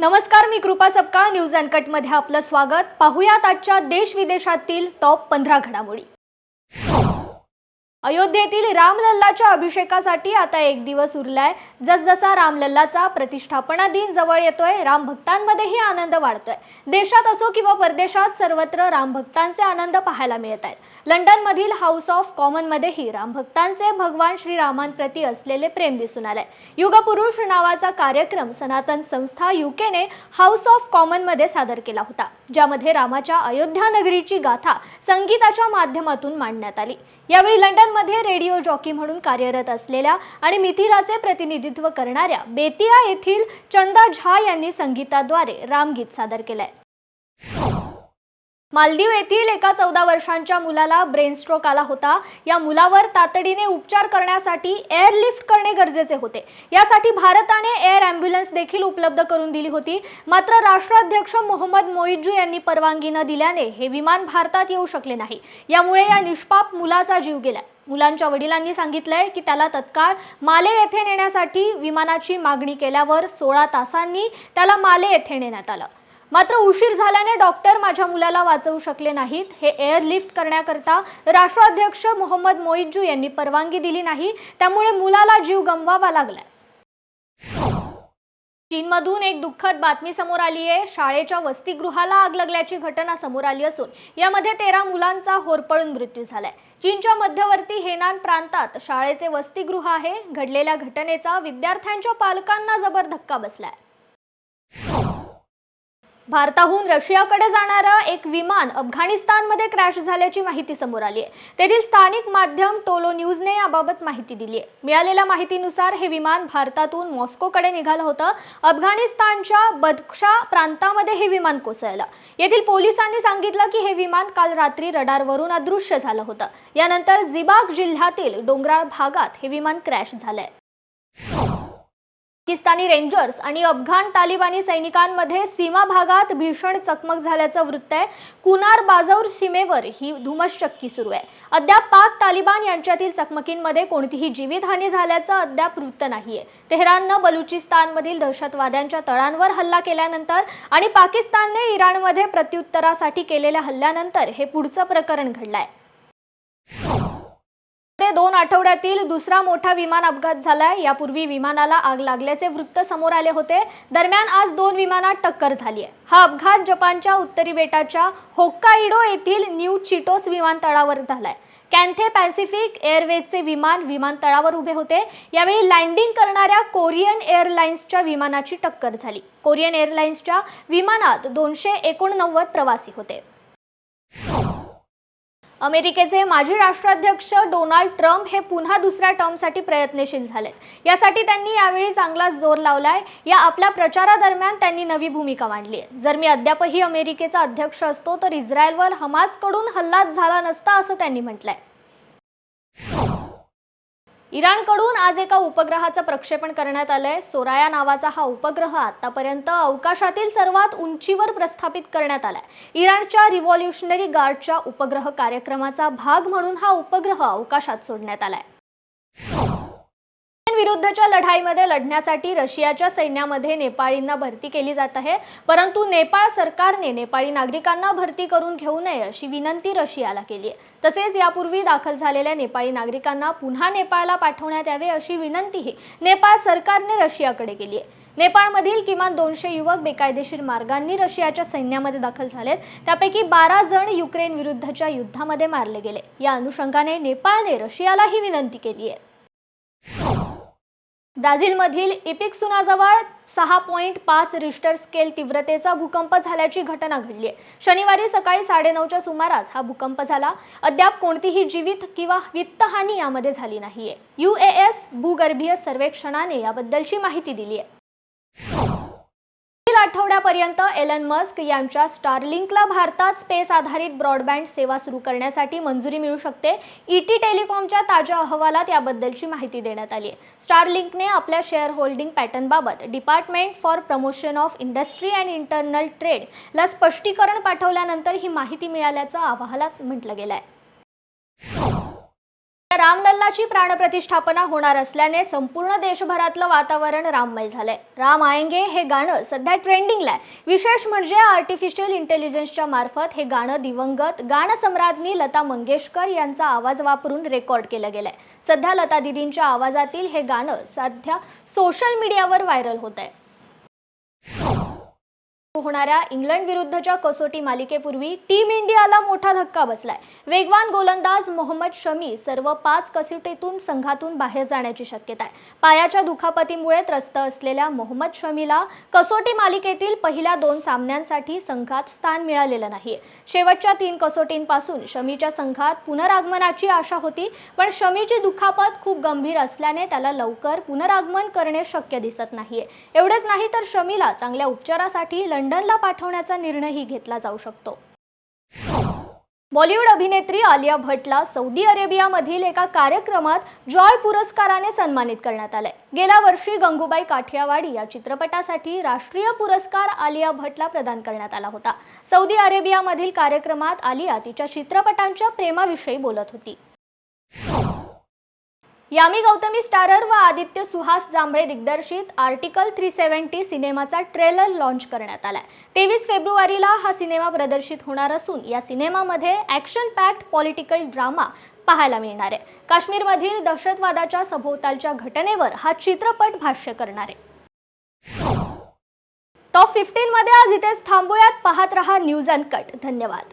नमस्कार, मी कृपा Sapkal. News uncut मध्ये आपलं स्वागत. पाहुयात आजच्या देश विदेशातील टॉप 15 घडामोडी. अयोध्येतील रामलल्लाच्या अभिषेकासाठी आता एक दिवस उरलाय. जसजसा रामलल्लाचा प्रतिष्ठापना दिन जवळ येतोय, राम भक्तांमध्येही आनंद वाढतोय. देशात असो किंवा परदेशात सर्वत्र राम भक्तांचे आनंद पाहायला मिळत आहेत. लंडन मधील हाऊस ऑफ कॉमन मध्येही राम भक्तांचे भगवान श्रीरामांप्रती असलेले प्रेम दिसून आले. युगपुरुष नावाचा कार्यक्रम सनातन संस्था यूकेने हाऊस ऑफ कॉमन मध्ये सादर केला होता, ज्यामध्ये रामाच्या अयोध्या नगरीची गाथा संगीताच्या माध्यमातून मांडण्यात आली. यावेळी लंडन मध्ये रेडिओ जॉकी म्हणून कार्यरत असलेल्या आणि मिथिलाचे प्रतिनिधित्व करणाऱ्या बेतिया येथील चंदा झा यांनी संगीताद्वारे रामगीत सादर केले. मालदीव येथील एका 14 वर्षांच्या मुलाला ब्रेन स्ट्रोक आला होता. या मुलावर तातडीने उपचार करण्यासाठी एअरलिफ्ट करणे गरजेचे होते. यासाठी भारताने एअर ॲम्ब्युलन्स देखील उपलब्ध करून दिली होती. मात्र राष्ट्राध्यक्ष मोहम्मद मोइज्जू यांनी परवानगी न दिल्याने हे विमान भारतात येऊ शकले नाही. यामुळे या निष्पाप मुलाचा जीव गेला. मुलांच्या वडिलांनी सांगितलंय की त्याला तत्काळ माले येथे नेण्यासाठी विमानाची मागणी केल्यावर 16 तासांनी त्याला माले येथे नेण्यात आलं. मात्र उशीर झाल्याने डॉक्टर माझ्या मुलाला वाचवू शकले नाहीत. हे एअरलिफ्ट करण्याकरता राष्ट्राध्यक्ष मोहम्मद मोइज्जू यांनी परवानगी दिली नाही. त्यामुळे मुलाला जीव गमवावा लागला. चीनमधून एक दुःखद बातमी समोर आली आहे. शाळेच्या वसतिगृहाला आग लागल्याची घटना समोर आली असून यामध्ये 13 मुलांचा होरपळून मृत्यू झालाय. चीनच्या मध्यवर्ती हेनान प्रांतात शाळेचे वसतिगृह आहे. घडलेल्या घटनेचा विद्यार्थ्यांच्या पालकांना जबर धक्का बसलाय. भारताहून रशियाकडे जाणारं एक विमान अफगाणिस्तानमध्ये क्रॅश झाल्याची माहिती समोर आली आहे. तेथील स्थानिक माध्यम टोलो न्यूजने याबाबत माहिती दिली आहे. मिळालेल्या माहितीनुसार हे विमान भारतातून मॉस्कोकडे निघालं होतं. अफगाणिस्तानच्या बदख्शा प्रांतामध्ये हे विमान कोसळलं. येथील पोलिसांनी सांगितलं की हे विमान काल रात्री रडारवरून अदृश्य झालं होतं. यानंतर जिबाग जिल्ह्यातील डोंगराळ भागात हे विमान क्रॅश झालंय. पाकिस्तानी रेंजर्स आणि अफगाण तालिबानी सैनिकांमध्ये सीमा भागात भीषण चकमक झाल्याचं वृत्त आहे. कुनार बाजौर सीमेवर ही धुमश्चक्की सुरू आहे. अद्याप पाक तालिबान यांच्यातील चकमकींमध्ये कोणतीही जीवितहानी झाल्याचं अद्याप वृत्त नाहीये. तेहराननं बलुचिस्तानमधील दहशतवाद्यांच्या तळांवर हल्ला केल्यानंतर आणि पाकिस्तानने इराणमध्ये प्रत्युत्तरासाठी केलेल्या हल्ल्यानंतर हे पुढचं प्रकरण घडलंय. 2 आठवड्यातील दुसरा मोठा विमान अपघात झालाय. यापूर्वी विमानाला आग लागल्याचे वृत्त समोर आले होते. दरम्यान आज 2 विमानात टक्कर झाली आहे. हा अपघात जपानच्या उत्तरी बेटाच्या होक्काइडो येथील न्यू चिटोस विमानतळावर झालाय. कॅन्थे पॅसिफिक एअरवेजचे विमान विमानतळावर उभे होते. यावेळी लँडिंग करणाऱ्या कोरियन एअरलाइन्सच्या विमानाची टक्कर झाली. कोरियन एअरलाइन्सच्या विमानात 289 प्रवासी होते. अमेरिकेचे माजी राष्ट्राध्यक्ष डोनाल्ड ट्रम्प हे पुन्हा दुसऱ्या टर्मसाठी प्रयत्नशील झालेत. यासाठी त्यांनी यावेळी चांगलाच जोर लावलाय. या आपल्या प्रचारादरम्यान त्यांनी नवी भूमिका मांडली आहे. जर मी अद्यापही अमेरिकेचा अध्यक्ष असतो तर इस्रायलवर हमासकडून हल्लाच झाला नसता, असं त्यांनी म्हटलंय. इराणकडून आज एका उपग्रहाचं प्रक्षेपण करण्यात आलंय. सोराया नावाचा हा उपग्रह आतापर्यंत अवकाशातील सर्वात उंचीवर प्रस्थापित करण्यात आलाय. इराणच्या रिव्हॉल्युशनरी गार्डच्या उपग्रह कार्यक्रमाचा भाग म्हणून हा उपग्रह अवकाशात सोडण्यात आलाय. विरुद्धच्या लढाईमध्ये लढण्यासाठी रशियाच्या सैन्यामध्ये नेपाळींना भरती केली जात आहे. परंतु नेपाळ सरकारने नेपाळी नागरिकांना भरती करून घेऊ नये अशी विनंती रशियाला केली आहे. तसेच यापूर्वी दाखल झालेल्या नेपाळी नागरिकांना पुन्हा नेपाळला पाठवण्यात यावे अशी विनंतीही नेपाळ सरकारने रशियाकडे केली आहे. नेपाळमधील किमान 200 युवक बेकायदेशीर मार्गांनी रशियाच्या सैन्यामध्ये दाखल झालेत. त्यापैकी 12 जण युक्रेन विरुद्धच्या युद्धामध्ये मारले गेले. या अनुषंगाने नेपाळने रशियाला ही विनंती केली आहे. ब्राझीलमधील इपिक्सुनाजवळ 6.5 रिश्टर स्केल तीव्रतेचा भूकंप झाल्याची घटना घडली आहे. शनिवारी सकाळी 9:30च्या सुमारास हा भूकंप झाला. अद्याप कोणतीही जीवित किंवा वित्तहानी यामध्ये झाली नाहीये. UAS भूगर्भीय सर्वेक्षणाने याबद्दलची माहिती दिली आहे. आठवड्यापर्यंत एलन मस्क यांच्या स्टारलिंकला भारतात स्पेस आधारित ब्रॉडबँड सेवा सुरू करण्यासाठी मंजुरी मिळू शकते. ET टेलिकॉमच्या ताज्या अहवालात याबद्दलची माहिती देण्यात आली आहे. स्टारलिंकने आपल्या शेअर होल्डिंग पॅटर्नबाबत department for promotion of industry and internal trade ला स्पष्टीकरण पाठवल्यानंतर ही माहिती मिळाल्याचं अहवालात म्हटलं गेलंय. रामलल्ला रामाची प्राणप्रतिष्ठापना होणार असल्याने संपूर्ण देशभरातलं वातावरण राममय झालंय. राम आएंगे हे गाणं सध्या ट्रेंडिंगला आहे. विशेष म्हणजे आर्टिफिशियल इंटेलिजन्सच्या मार्फत हे गाणं दिवंगत गानसम्राज्ञी लता मंगेशकर यांचा आवाज वापरून रेकॉर्ड केलं गेलंय. सध्या लता दीदींच्या आवाजातील हे गाणं सध्या सोशल मीडियावर व्हायरल होत आहे. होणाऱ्या इंग्लंड विरुद्धच्या कसोटी मालिकेपूर्वी टीम इंडियाला मोठा धक्का बसलाय. वेगवान गोलंदाज मोहम्मद शमी सर्व 5 कसोटीतून संघातून बाहेर जाण्याची शक्यता आहे. पायाच्या दुखापतीमुळे त्रस्त असलेल्या मोहम्मद शमीला कसोटी मालिकेतील पहिल्या 2 सामन्यांसाठी संघात स्थान मिळालेलं नाहीये. शेवटच्या 3 कसोटींपासून शमीच्या संघात पुनरागमनाची आशा होती, पण शमीची दुखापत खूप गंभीर असल्याने त्याला लवकर पुनरागमन करणे शक्य दिसत नाहीये. एवढेच नाही तर शमीला चांगल्या उपचारासाठी लंडनला पाठवण्याचा निर्णयही घेतला जाऊ शकतो. बॉलिवूड अभिनेत्री आलिया भट्टला सौदी अरेबियामधील एका कार्यक्रमात जॉय पुरस्काराने सन्मानित करण्यात आले. गेल्या वर्षी गंगूबाई काठियावाडी या चित्रपटासाठी राष्ट्रीय पुरस्कार आलिया भट्टला प्रदान करण्यात आला होता. सौदी अरेबियामधील कार्यक्रमात आलिया तिच्या चित्रपटांच्या प्रेमाविषयी बोलत होती. यामी गौतमी स्टारर व आदित्य सुहास जांभळे दिग्दर्शित आर्टिकल 370 सिनेमाचा ट्रेलर लॉन्च करण्यात आलाय. 23 फेब्रुवारीला हा सिनेमा प्रदर्शित होणार असून या सिनेमामध्ये ॲक्शन पॅक्ड पॉलिटिकल ड्रामा पाहायला मिळणार आहे. काश्मीरमधील दहशतवादाच्या सभोवतालच्या घटनेवर हा चित्रपट भाष्य करणार आहे. टॉप 15 मध्ये आज इथेच थांबूयात. पाहत रहा न्यूज अनकट. धन्यवाद.